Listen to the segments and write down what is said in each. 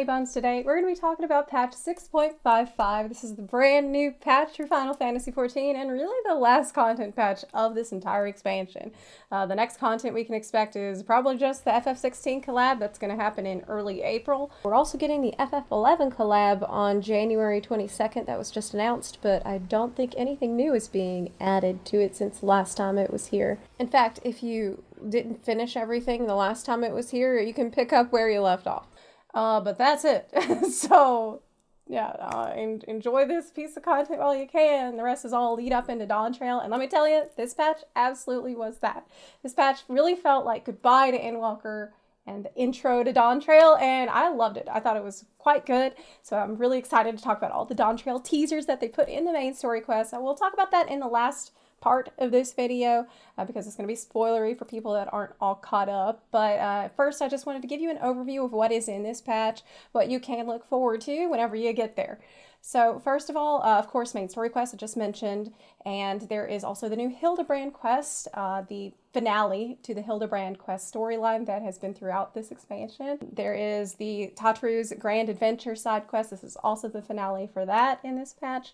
Hey Buns. Today we're going to be talking about patch 6.55. This is the brand new patch for Final Fantasy XIV and really the last content patch of this entire expansion. The next content we can expect is probably just the FF16 collab that's going to happen in early April. We're also getting the FF11 collab on January 22nd that was just announced, but I don't think anything new is being added to it since the last time it was here. In fact, if you didn't finish everything the last time it was here, you can pick up where you left off. But that's it. So, yeah, enjoy this piece of content while you can. The rest is all lead up into DAWNTRAIL. And let me tell you, this patch absolutely was that. This patch really felt like goodbye to Endwalker and the intro to DAWNTRAIL, and I loved it. I thought it was quite good. So I'm really excited to talk about all the DAWNTRAIL teasers that they put in the main story quest. We'll talk about that in the last part of this video because it's going to be spoilery for people that aren't all caught up. But first, I just wanted to give you an overview of what is in this patch, what you can look forward to whenever you get there. So first of all, of course, main story quest I just mentioned, and there is also the new Hildebrand quest, the finale to the Hildebrand quest storyline that has been throughout this expansion. There is the Tatru's Grand Adventure side quest. This is also the finale for that in this patch.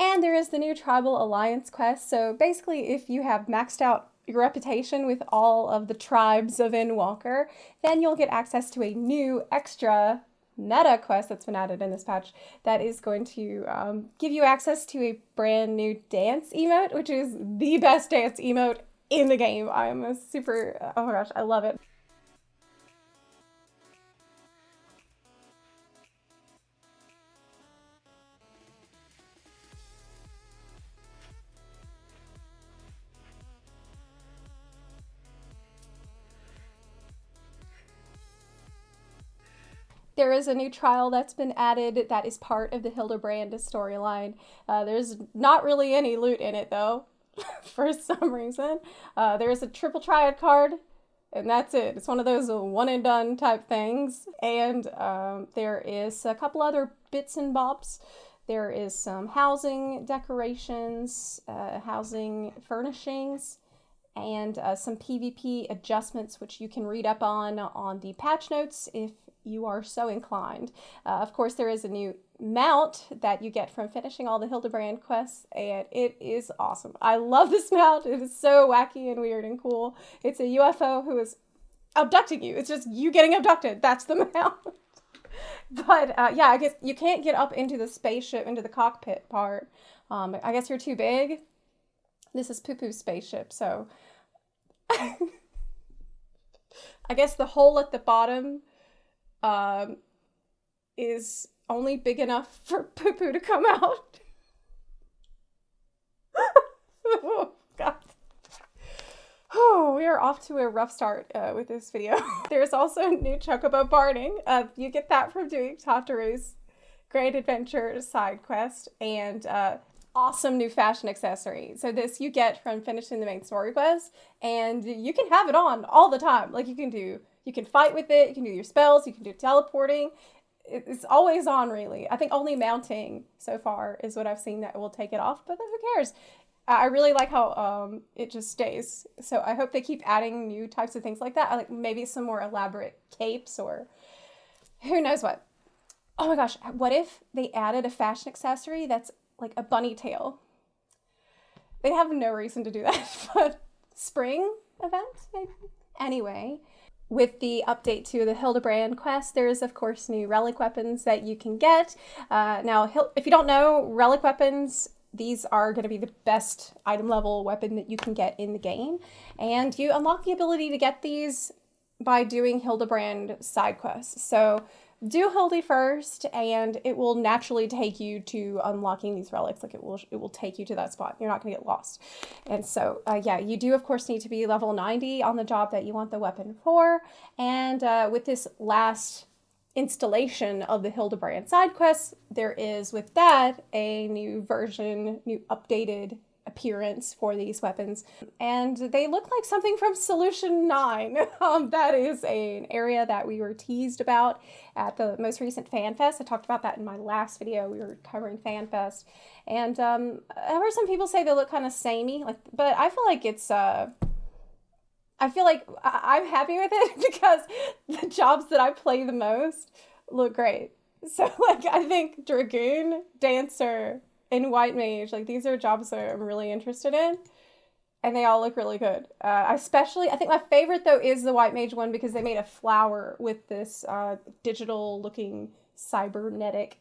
And there is the new Tribal Alliance quest. So basically, if you have maxed out your reputation with all of the tribes of Endwalker, then you'll get access to a new extra meta quest that's been added in this patch that is going to give you access to a brand new dance emote, which is the best dance emote in the game. I'm a super, oh my gosh, I love it. There is a new trial that's been added that is part of the Hildebrand storyline. There's not really any loot in it though, for some reason. There is a triple triad card, and that's it. It's one of those one and done type things. And there is a couple other bits and bobs. There is some housing decorations, housing furnishings, and some PvP adjustments, which you can read up on the patch notes if you are so inclined. Of course, there is a new mount that you get from finishing all the Hildebrand quests, and it is awesome. I love this mount. It is so wacky and weird and cool. It's a UFO who is abducting you. It's just you getting abducted. That's the mount. But yeah, I guess you can't get up into the spaceship, into the cockpit part. I guess you're too big. This is Poo-Poo's spaceship, so I guess the hole at the bottom is only big enough for Poo-Poo to come out. Oh, God. Oh, we are off to a rough start with this video. There's also new Chocobo Barding. You get that from doing Tatru's Great Adventure side quest, and awesome new fashion accessory. So this you get from finishing the main story quest, and you can have it on all the time. Like you can fight with it, you can do your spells, you can do teleporting. It's always on, really. I think only mounting so far is what I've seen that will take it off, but who cares? I really like how it just stays. So I hope they keep adding new types of things like that. Like maybe some more elaborate capes or who knows what. Oh my gosh, what if they added a fashion accessory that's like a bunny tail? They have no reason to do that, but spring event, maybe? Anyway, with the update to the Hildebrand quest, there is, of course, new relic weapons that you can get. Now, if you don't know, relic weapons, these are going to be the best item level weapon that you can get in the game. And you unlock the ability to get these by doing Hildebrand side quests. So do Hildy first, and it will naturally take you to unlocking these relics. Like it will take you to that spot. You're not going to get lost. And so, yeah, you do, of course, need to be level 90 on the job that you want the weapon for. And with this last installation of the Hildebrand side quests, there is, with that, a new version, new updated appearance for these weapons, and they look like something from Solution 9. That is an area that we were teased about at the most recent FanFest. I talked about that in my last video. We were covering FanFest, and I heard some people say they look kind of samey, but I feel like it's I'm happy with it because the jobs that I play the most look great. So, like, I think Dragoon, Dancer, and White Mage, like, these are jobs that I'm really interested in. And they all look really good. Especially, I think my favorite, though, is the White Mage one because they made a flower with this digital-looking cybernetic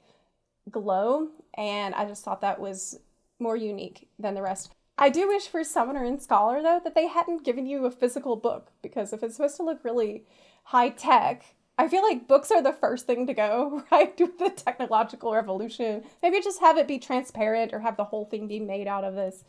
glow. And I just thought that was more unique than the rest. I do wish for Summoner and Scholar, though, that they hadn't given you a physical book. Because if it's supposed to look really high-tech, I feel like books are the first thing to go, right? With the technological revolution. Maybe just have it be transparent or have the whole thing be made out of this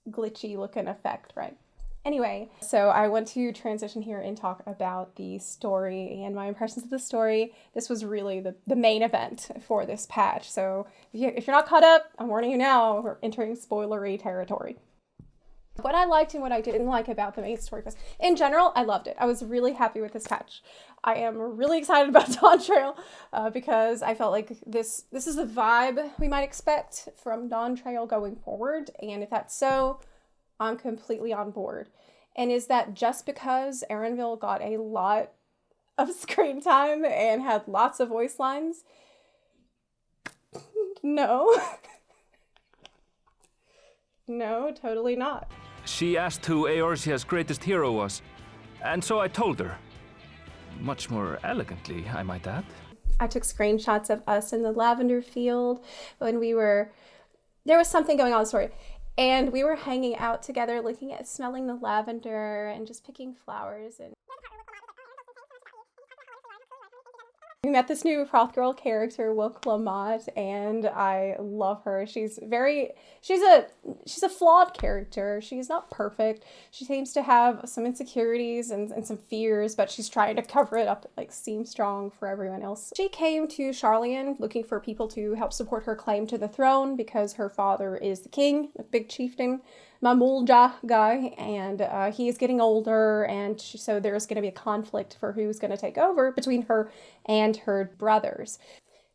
glitchy looking effect, right? Anyway, so I want to transition here and talk about the story and my impressions of the story. This was really the main event for this patch. So if you're not caught up, I'm warning you now, we're entering spoilery territory. What I liked and what I didn't like about the main story was, in general, I loved it. I was really happy with this patch. I am really excited about DAWNTRAIL because I felt like this is the vibe we might expect from DAWNTRAIL going forward. And if that's so, I'm completely on board. And is that just because Erenville got a lot of screen time and had lots of voice lines? No. No, totally not. She asked who Eorzea's greatest hero was, and so I told her. Much more elegantly, I might add. I took screenshots of us in the lavender field when there was something going on in the story. And we were hanging out together, smelling the lavender and just picking flowers. And we met this new Froth Girl character, Wagner, and I love her. She's a flawed character. She's not perfect. She seems to have some insecurities and some fears, but she's trying to cover it up, like seem strong for everyone else. She came to Sharlayan looking for people to help support her claim to the throne because her father is the king, a big chieftain, Mamulja guy, and he is getting older, and so there's going to be a conflict for who's going to take over between her and her brothers.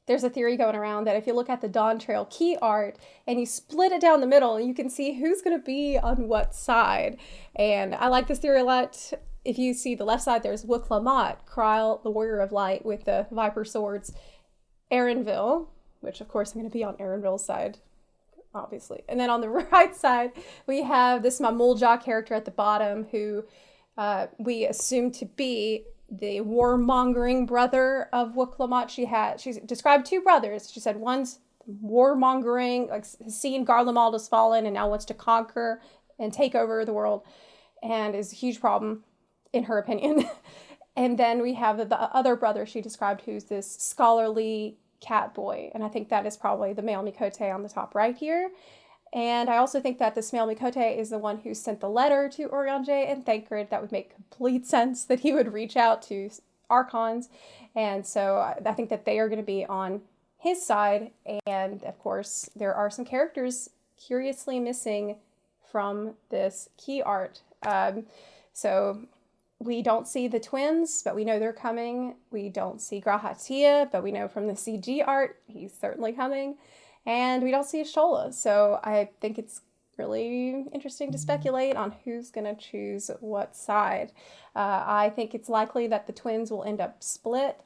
There's a theory going around that if you look at the DAWNTRAIL key art and you split it down the middle, you can see who's going to be on what side. And I like this theory a lot. If you see the left side, there's Wagner, Kryle, the Warrior of Light with the Viper Swords, Erenville, which of course I'm going to be on Erenville's side, obviously. And then on the right side, we have this Mamulja character at the bottom who we assume to be the warmongering brother of Wagner. She's described two brothers. She said one's warmongering, like seen Garlemald has fallen and now wants to conquer and take over the world and is a huge problem in her opinion. And then we have the other brother she described who's this scholarly cat boy, and I think that is probably the male Mikote on the top right here. And I also think that this male Mikote is the one who sent the letter to Urianger and Thancred. That would make complete sense that he would reach out to Archons, and so I think that they are going to be on his side. And of course there are some characters curiously missing from this key art. So we don't see the twins, but we know they're coming. We don't see Grahatia, but we know from the CG art, he's certainly coming. And we don't see Ashola. So I think it's really interesting to speculate on who's going to choose what side. I think it's likely that the twins will end up split.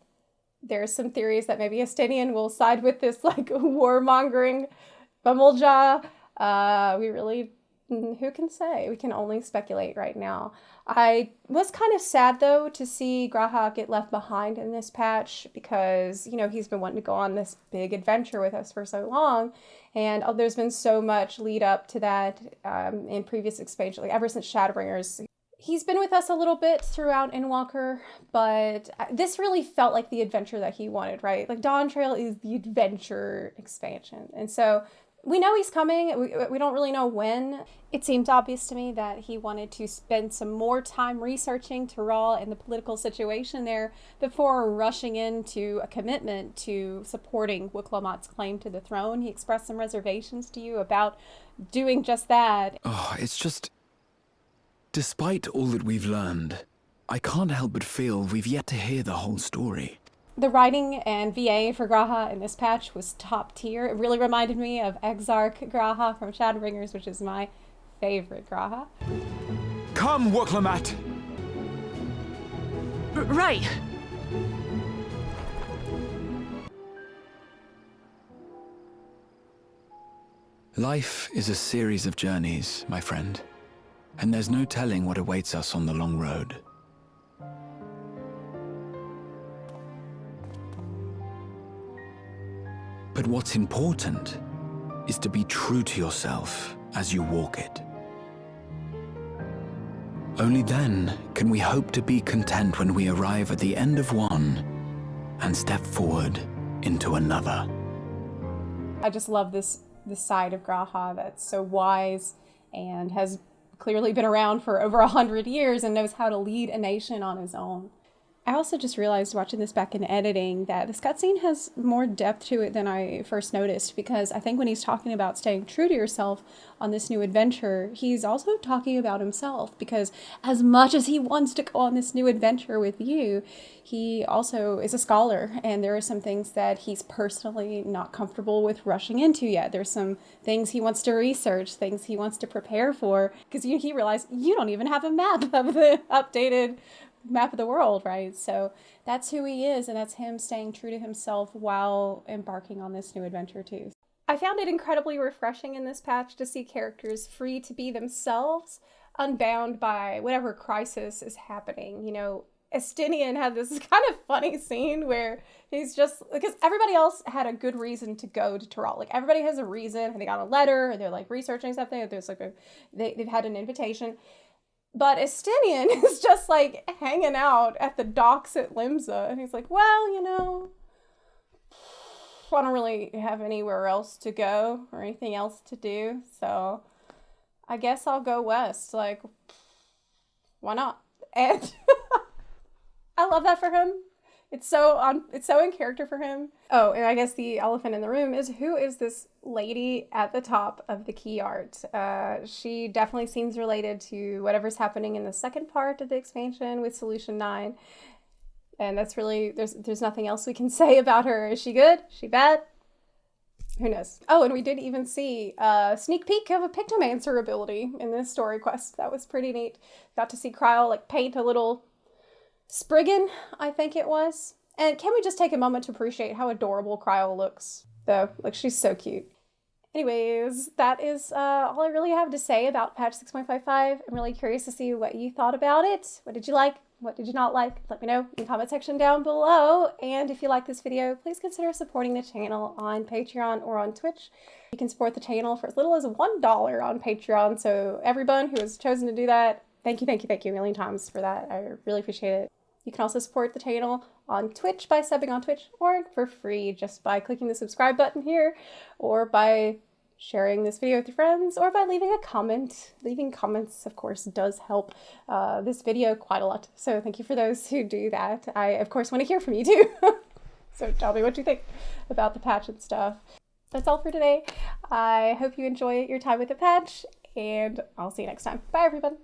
There's some theories that maybe Estinian will side with this like warmongering Mamulja. Who can say? We can only speculate right now. I was kind of sad, though, to see Graha get left behind in this patch because, you know, he's been wanting to go on this big adventure with us for so long. And there's been so much lead up to that in previous expansions, like ever since Shadowbringers. He's been with us a little bit throughout Endwalker, but this really felt like the adventure that he wanted, right? Like, DAWNTRAIL is the adventure expansion. And so we know he's coming. We don't really know when. It seemed obvious to me that he wanted to spend some more time researching Tyrell and the political situation there before rushing into a commitment to supporting Wagner's claim to the throne. He expressed some reservations to you about doing just that. Oh, it's just, despite all that we've learned, I can't help but feel we've yet to hear the whole story. The writing and VA for Graha in this patch was top tier. It really reminded me of Exarch Graha from Shadowbringers, which is my favorite Graha. Come, Wagner! Right. Life is a series of journeys, my friend, and there's no telling what awaits us on the long road. But what's important is to be true to yourself as you walk it. Only then can we hope to be content when we arrive at the end of one and step forward into another. I just love this side of G'raha that's so wise and has clearly been around for over 100 years and knows how to lead a nation on his own. I also just realized watching this back in editing that this cutscene has more depth to it than I first noticed, because I think when he's talking about staying true to yourself on this new adventure, he's also talking about himself, because as much as he wants to go on this new adventure with you, he also is a scholar, and there are some things that he's personally not comfortable with rushing into yet. There's some things he wants to research, things he wants to prepare for, because he realized you don't even have a map of the updated map of the world, right? So that's who he is, and that's him staying true to himself while embarking on this new adventure too. I found it incredibly refreshing in this patch to see characters free to be themselves, unbound by whatever crisis is happening. You know, Estinian had this kind of funny scene where he's just, because everybody else had a good reason to go to Tyrol. Like, everybody has a reason, they got a letter, or they're like researching something, or there's like they've had an invitation. But Estinian is just like hanging out at the docks at Limsa, and he's like, well, you know, I don't really have anywhere else to go or anything else to do, so I guess I'll go west. Like, why not? And I love that for him. It's so in character for him. Oh, and I guess the elephant in the room is, who is this lady at the top of the key art? She definitely seems related to whatever's happening in the second part of the expansion with Solution 9. And that's really, there's nothing else we can say about her. Is she good? Is she bad? Who knows? Oh, and we did even see a sneak peek of a Pictomancer ability in this story quest. That was pretty neat. Got to see Cryle like paint a little Spriggan, I think it was. And can we just take a moment to appreciate how adorable Cryle looks, though? Like, she's so cute. Anyways, that is all I really have to say about patch 6.55. I'm really curious to see what you thought about it. What did you like? What did you not like? Let me know in the comment section down below. And if you like this video, please consider supporting the channel on Patreon or on Twitch. You can support the channel for as little as $1 on Patreon. So everyone who has chosen to do that, thank you a million times for that. I really appreciate it. You can also support the channel on Twitch by subbing on Twitch, or for free just by clicking the subscribe button here, or by sharing this video with your friends, or by leaving a comment. Leaving comments, of course, does help this video quite a lot. So thank you for those who do that. I, of course, want to hear from you too. So tell me what you think about the patch and stuff. That's all for today. I hope you enjoy your time with the patch, and I'll see you next time. Bye, everyone.